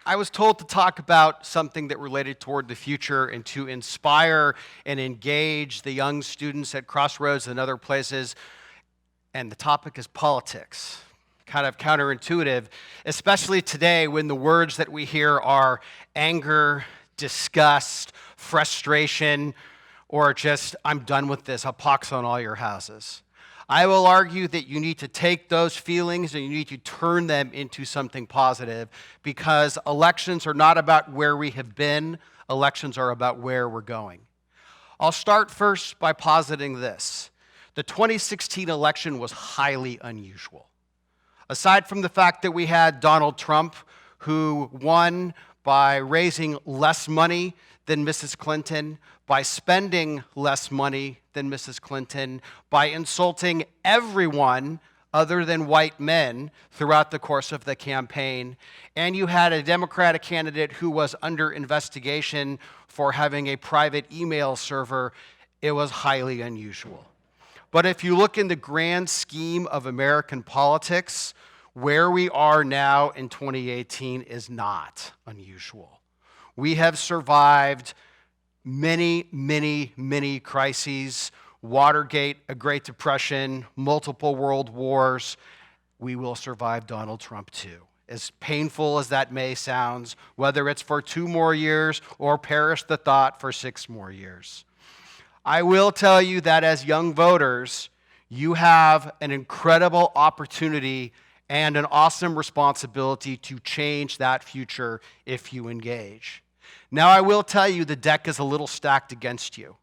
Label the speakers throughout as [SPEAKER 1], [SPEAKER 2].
[SPEAKER 1] I was told to talk about something that related toward the future and to inspire and engage the young students at Crossroads and other places. And the topic is politics. Kind of counterintuitive, especially today when the words that we hear are anger, disgust, frustration, or just, I'm done with this, I'll pox on all your houses. I will argue that you need to take those feelings and you need to turn them into something positive, because elections are not about where we have been, elections are about where we're going. I'll start first by positing this. The 2016 election was highly unusual. Aside from the fact that we had Donald Trump, who won by raising less money than Mrs. Clinton, by spending less money than Mrs. Clinton, by insulting everyone other than white men throughout the course of the campaign, and you had a Democratic candidate who was under investigation for having a private email server. It was highly unusual. But if you look in the grand scheme of American politics, where we are now in 2018 is not unusual. We have survived many, many, many crises: Watergate, a Great Depression, multiple world wars. We will survive Donald Trump too. As painful as that may sound, whether it's for 2 more years or perish the thought for 6 more years. I will tell you that as young voters, you have an incredible opportunity and an awesome responsibility to change that future if you engage. Now, I will tell you the deck is a little stacked against you.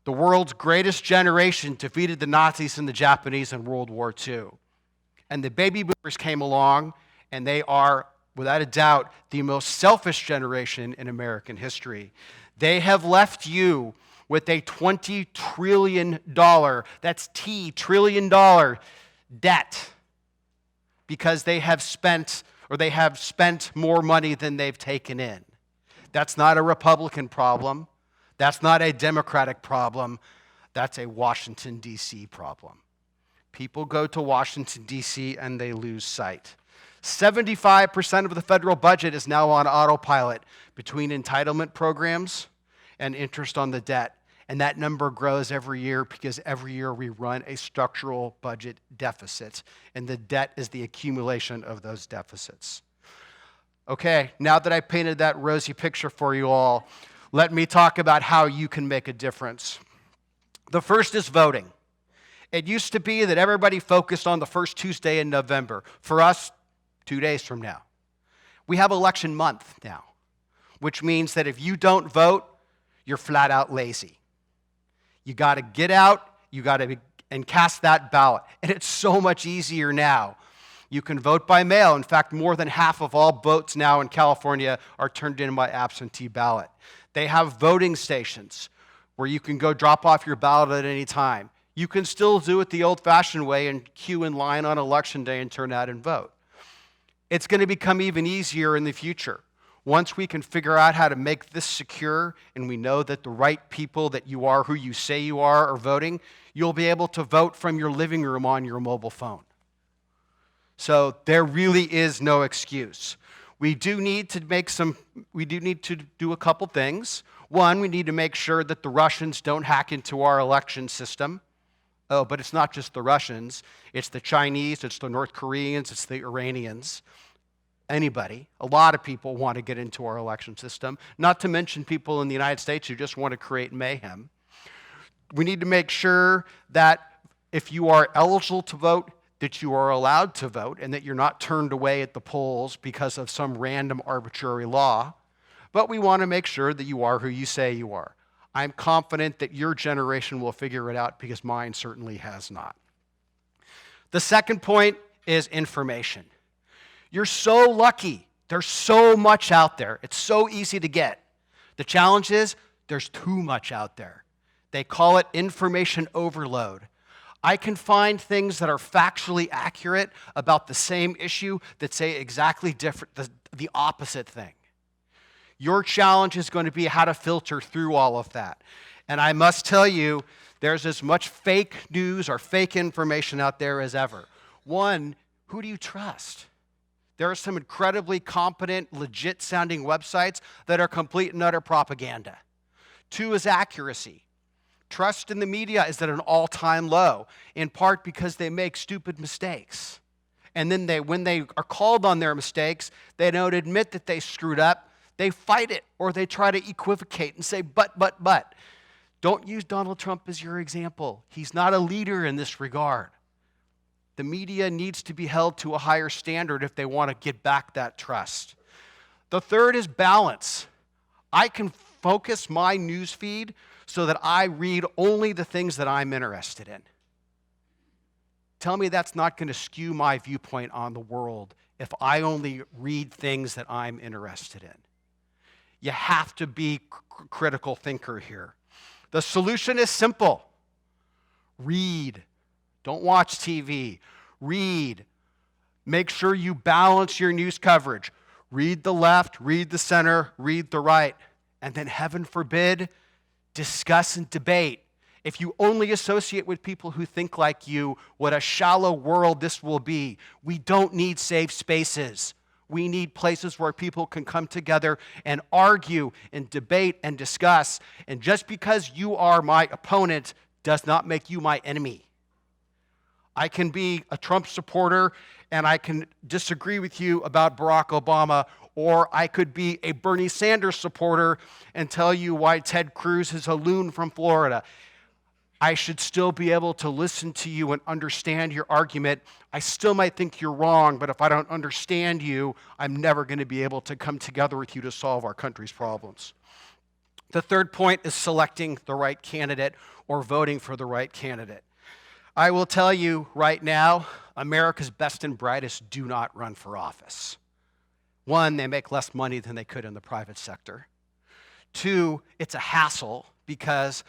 [SPEAKER 1] The world's greatest generation defeated the Nazis and the Japanese in World War II. And the baby boomers came along, and they are, without a doubt, the most selfish generation in American history. They have left you with a $20 trillion, that's T, trillion dollar debt, because they have spent more money than they've taken in. That's not a Republican problem. That's not a Democratic problem. That's a Washington, D.C. problem. People go to Washington, D.C. and they lose sight. 75% of the federal budget is now on autopilot between entitlement programs and interest on the debt. And that number grows every year because every year we run a structural budget deficit, and the debt is the accumulation of those deficits. Okay, now that I painted that rosy picture for you all, let me talk about how you can make a difference. The first is voting. It used to be that everybody focused on the first Tuesday in November. For us, 2 days from now. We have election month now, which means that if you don't vote, you're flat out lazy. You got to get out, and cast that ballot. And it's so much easier now. You can vote by mail. In fact, more than half of all votes now in California are turned in by absentee ballot. They have voting stations where you can go drop off your ballot at any time. You can still do it the old-fashioned way and queue in line on election day and turn out and vote. It's going to become even easier in the future. Once we can figure out how to make this secure and we know that the right people that you are, who you say you are voting, you'll be able to vote from your living room on your mobile phone. So there really is no excuse. We do need to do a couple things. One, we need to make sure that the Russians don't hack into our election system. Oh, but it's not just the Russians. It's the Chinese, it's the North Koreans, it's the Iranians. Anybody, a lot of people want to get into our election system, not to mention people in the United States who just want to create mayhem. We need to make sure that if you are eligible to vote, that you are allowed to vote and that you're not turned away at the polls because of some random arbitrary law. But we want to make sure that you are who you say you are. I'm confident that your generation will figure it out because mine certainly has not. The second point is information. You're so lucky. There's so much out there. It's so easy to get. The challenge is there's too much out there. They call it information overload. I can find things that are factually accurate about the same issue that say exactly different, the opposite thing. Your challenge is going to be how to filter through all of that. And I must tell you, there's as much fake news or fake information out there as ever. One, who do you trust? There are some incredibly competent, legit-sounding websites that are complete and utter propaganda. 2 is accuracy. Trust in the media is at an all-time low, in part because they make stupid mistakes. And then when they are called on their mistakes, they don't admit that they screwed up. They fight it, or they try to equivocate and say, but. Don't use Donald Trump as your example. He's not a leader in this regard. The media needs to be held to a higher standard if they want to get back that trust. The 3rd is balance. I can focus my news feed so that I read only the things that I'm interested in. Tell me that's not going to skew my viewpoint on the world if I only read things that I'm interested in. You have to be a critical thinker here. The solution is simple. Read. Don't watch TV. Read. Make sure you balance your news coverage. Read the left, read the center, read the right. And then, heaven forbid, discuss and debate. If you only associate with people who think like you, what a shallow world this will be. We don't need safe spaces. We need places where people can come together and argue and debate and discuss. And just because you are my opponent does not make you my enemy. I can be a Trump supporter and I can disagree with you about Barack Obama, or I could be a Bernie Sanders supporter and tell you why Ted Cruz is a loon from Florida. I should still be able to listen to you and understand your argument. I still might think you're wrong, but if I don't understand you, I'm never going to be able to come together with you to solve our country's problems. The 3rd point is selecting the right candidate or voting for the right candidate. I will tell you right now, America's best and brightest do not run for office. 1, they make less money than they could in the private sector. 2, it's a hassle because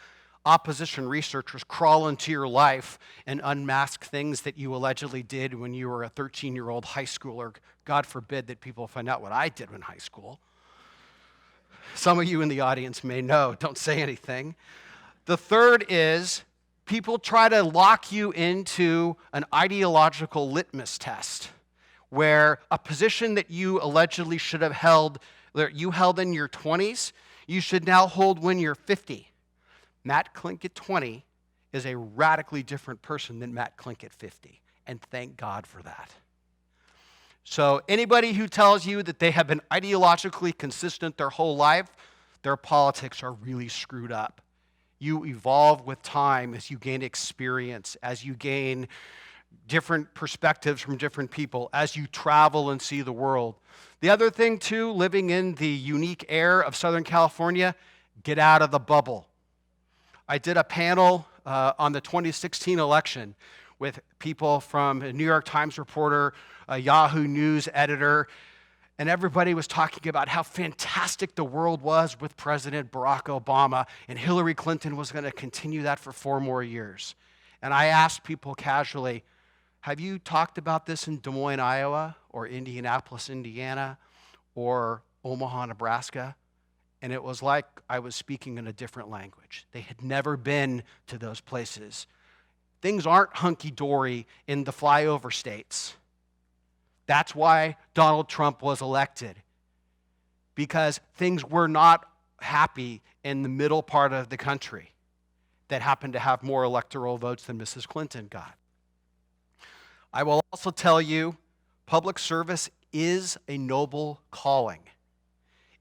[SPEAKER 1] opposition researchers crawl into your life and unmask things that you allegedly did when you were a 13-year-old high schooler. God forbid that people find out what I did in high school. Some of you in the audience may know. Don't say anything. The 3rd is people try to lock you into an ideological litmus test where a position that you allegedly should have held, that you held in your 20s, you should now hold when you're 50. Matt Klink at 20 is a radically different person than Matt Klink at 50, and thank God for that. So anybody who tells you that they have been ideologically consistent their whole life, their politics are really screwed up. You evolve with time as you gain experience, as you gain different perspectives from different people, as you travel and see the world. The other thing, too, living in the unique air of Southern California, get out of the bubble. I did a panel on the 2016 election with people from a New York Times reporter, a Yahoo News editor, and everybody was talking about how fantastic the world was with President Barack Obama, and Hillary Clinton was going to continue that for 4 more years. And I asked people casually, have you talked about this in Des Moines, Iowa, or Indianapolis, Indiana, or Omaha, Nebraska? And it was like I was speaking in a different language. They had never been to those places. Things aren't hunky-dory in the flyover states. That's why Donald Trump was elected, because things were not happy in the middle part of the country that happened to have more electoral votes than Mrs. Clinton got. I will also tell you, public service is a noble calling.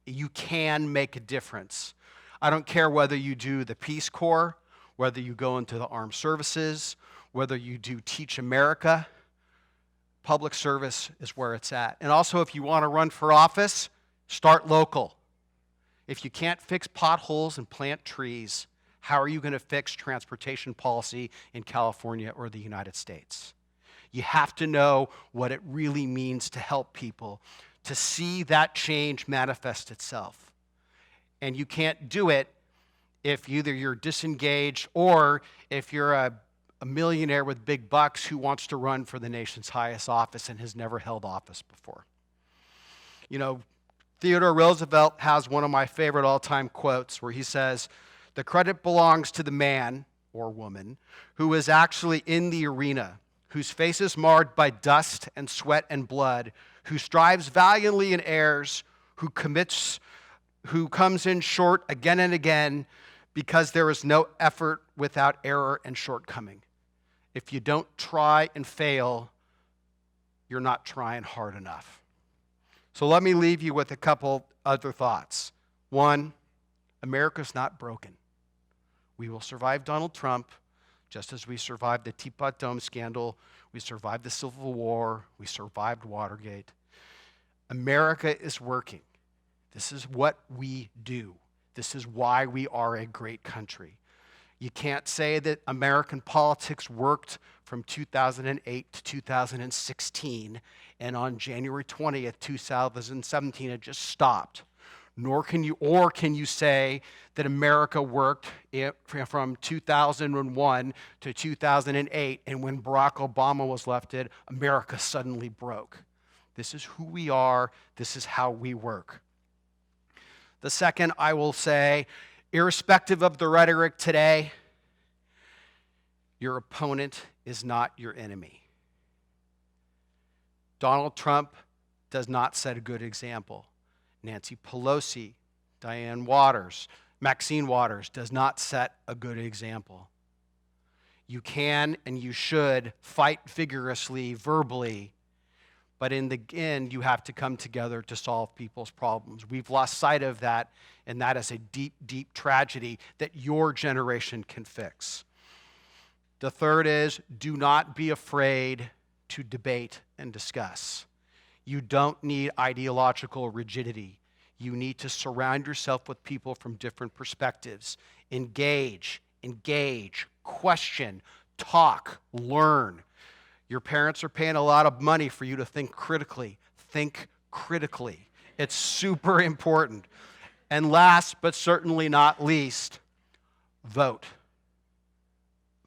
[SPEAKER 1] You can make a difference. I don't care whether you do the Peace Corps, whether you go into the armed services, whether you do Teach America. Public service is where it's at. And also, if you want to run for office, start local. If you can't fix potholes and plant trees, how are you going to fix transportation policy in California or the United States? You have to know what it really means to help people, to see that change manifest itself. And you can't do it if either you're disengaged or if you're a millionaire with big bucks who wants to run for the nation's highest office and has never held office before. You know, Theodore Roosevelt has one of my favorite all-time quotes where he says, "The credit belongs to the man or woman who is actually in the arena, whose face is marred by dust and sweat and blood, who strives valiantly and errs, who comes in short again and again, because there is no effort without error and shortcoming. If you don't try and fail, you're not trying hard enough. So let me leave you with a couple other thoughts. One, America's not broken. We will survive Donald Trump, just as we survived the Teapot Dome scandal, we survived the Civil War, we survived Watergate. America is working. This is what we do. This is why we are a great country. You can't say that American politics worked from 2008 to 2016, and on January 20th, 2017, it just stopped. Can you say that America worked from 2001 to 2008, and when Barack Obama was elected, America suddenly broke. This is who we are. This is how we work. The second, I will say, irrespective of the rhetoric today, your opponent is not your enemy. Donald Trump does not set a good example. Nancy Pelosi, Maxine Waters does not set a good example. You can and you should fight vigorously, verbally, but in the end, you have to come together to solve people's problems. We've lost sight of that, and that is a deep, deep tragedy that your generation can fix. The third is, do not be afraid to debate and discuss. You don't need ideological rigidity. You need to surround yourself with people from different perspectives. Engage, question, talk, learn. Your parents are paying a lot of money for you to think critically. Think critically. It's super important. And last, but certainly not least, vote.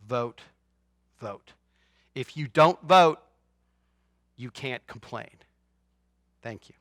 [SPEAKER 1] Vote. Vote. If you don't vote, you can't complain. Thank you.